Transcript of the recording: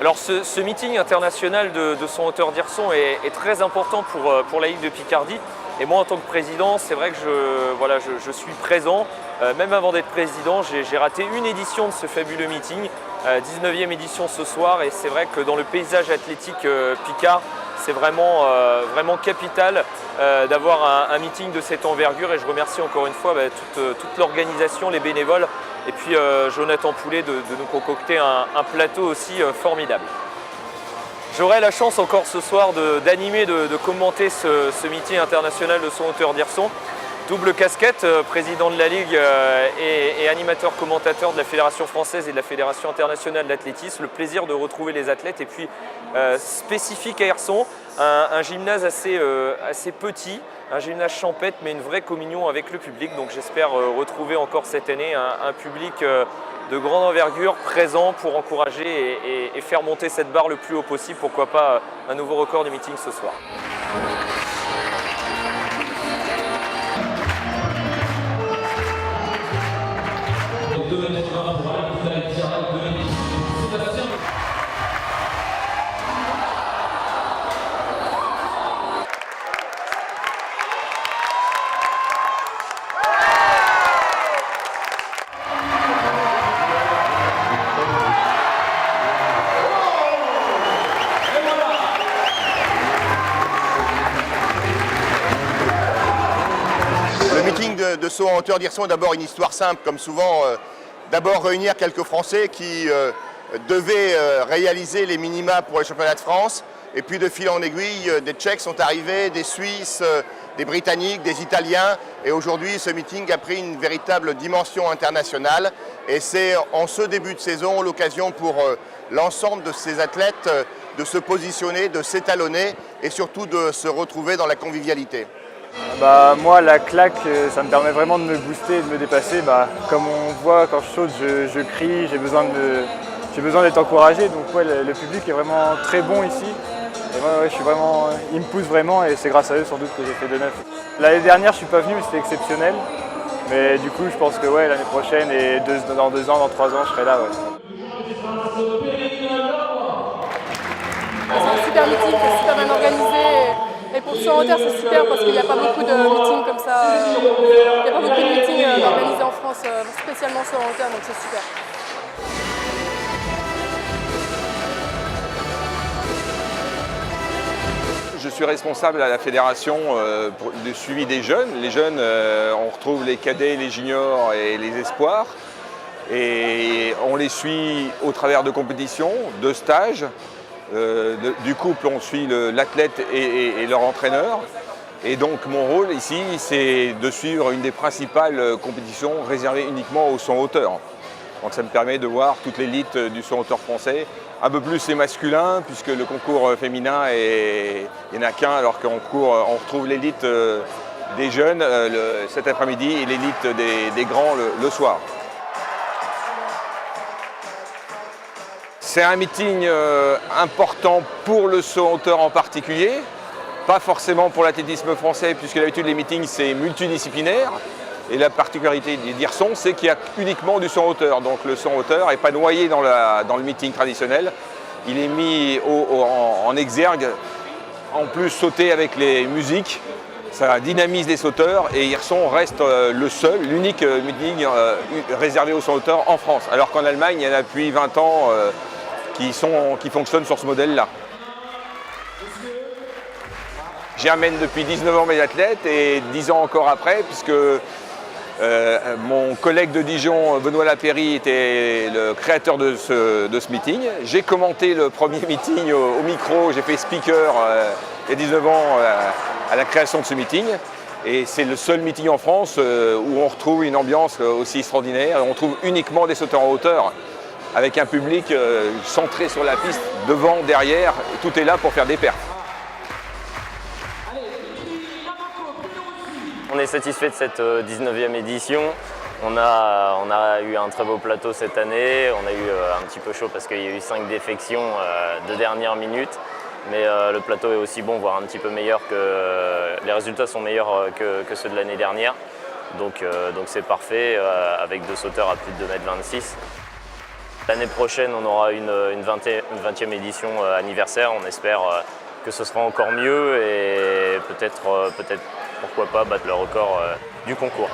Alors ce meeting international de saut en hauteur d'Hirson est très important pour la Ligue de Picardie. Et moi en tant que président, c'est vrai que je suis présent. Même avant d'être président, j'ai raté une édition de ce fabuleux meeting, 19e édition ce soir. Et c'est vrai que dans le paysage athlétique picard, c'est vraiment capital d'avoir un meeting de cette envergure. Et je remercie encore une fois toute l'organisation, les bénévoles. Et puis Jonathan Poulet de nous concocter un plateau aussi formidable. J'aurai la chance encore ce soir d'animer, de commenter ce meeting international de saut en hauteur d'Hirson. Double casquette, président de la Ligue et animateur commentateur de la Fédération française et de la Fédération internationale d'athlétisme. Le plaisir de retrouver les athlètes et puis spécifique à Hirson, un gymnase assez petit, un gymnase champêtre mais une vraie communion avec le public. Donc j'espère retrouver encore cette année un public de grande envergure présent pour encourager et faire monter cette barre le plus haut possible. Pourquoi pas un nouveau record de meeting ce soir. Le meeting de saut en hauteur d'Hirson est d'abord une histoire simple, comme souvent. D'abord réunir quelques Français qui devaient réaliser les minima pour les championnats de France. Et puis de fil en aiguille, des Tchèques sont arrivés, des Suisses, des Britanniques, des Italiens. Et aujourd'hui, ce meeting a pris une véritable dimension internationale. Et c'est en ce début de saison l'occasion pour l'ensemble de ces athlètes de se positionner, de s'étalonner et surtout de se retrouver dans la convivialité. Moi, la claque, ça me permet vraiment de me booster, de me dépasser. Comme on voit, quand je saute, je crie, j'ai besoin d'être encouragé. Donc le public est vraiment très bon ici. Et il me pousse vraiment et c'est grâce à eux sans doute que j'ai fait 2,9. L'année dernière, je ne suis pas venu, mais c'était exceptionnel. Mais du coup, je pense que l'année prochaine et dans 2 ans, dans 3 ans, je serai là. C'est un super meeting, c'est super bien organisé. Et pour le saut en hauteur, c'est super parce qu'il n'y a pas beaucoup de meetings comme ça. Il n'y a pas beaucoup de meetings organisés en France, spécialement saut en hauteur, donc c'est super. Je suis responsable à la fédération du suivi des jeunes. Les jeunes, on retrouve les cadets, les juniors et les espoirs. Et on les suit au travers de compétitions, de stages. Du couple, on suit l'athlète et leur entraîneur. Et donc mon rôle ici, c'est de suivre une des principales compétitions réservées uniquement au saut en hauteur. Donc ça me permet de voir toute l'élite du saut en hauteur français, un peu plus les masculins, puisque le concours féminin, il n'y en a qu'un, alors qu'en cours, on retrouve l'élite des jeunes cet après-midi et l'élite des grands le soir. C'est un meeting important pour le saut en hauteur en particulier, pas forcément pour l'athlétisme français, puisque d'habitude les meetings c'est multidisciplinaire. Et la particularité d'Hirson, c'est qu'il y a uniquement du saut en hauteur. Donc le saut en hauteur n'est pas noyé dans le meeting traditionnel. Il est mis en exergue, en plus sauter avec les musiques. Ça dynamise les sauteurs et Hirson reste l'unique meeting réservé aux saut en hauteur en France. Alors qu'en Allemagne, il y en a depuis 20 ans qui fonctionnent sur ce modèle-là. J'amène depuis 19 ans mes athlètes et 10 ans encore après, puisque mon collègue de Dijon, Benoît Lapéry, était le créateur de ce meeting. J'ai commenté le premier meeting au micro, j'ai fait speaker il y a 19 ans à la création de ce meeting. Et c'est le seul meeting en France où on retrouve une ambiance aussi extraordinaire. On trouve uniquement des sauteurs en hauteur, avec un public centré sur la piste, devant, derrière. Tout est là pour faire des perfs. On est satisfait de cette 19e édition. On a eu un très beau plateau cette année. On a eu un petit peu chaud parce qu'il y a eu 5 défections de dernière minute. Mais le plateau est aussi bon, voire un petit peu meilleur les résultats sont meilleurs que ceux de l'année dernière. Donc c'est parfait avec 2 sauteurs à plus de 2,26 m. L'année prochaine, on aura une 20e édition anniversaire. On espère que ce sera encore mieux et peut-être pourquoi pas battre le record du concours.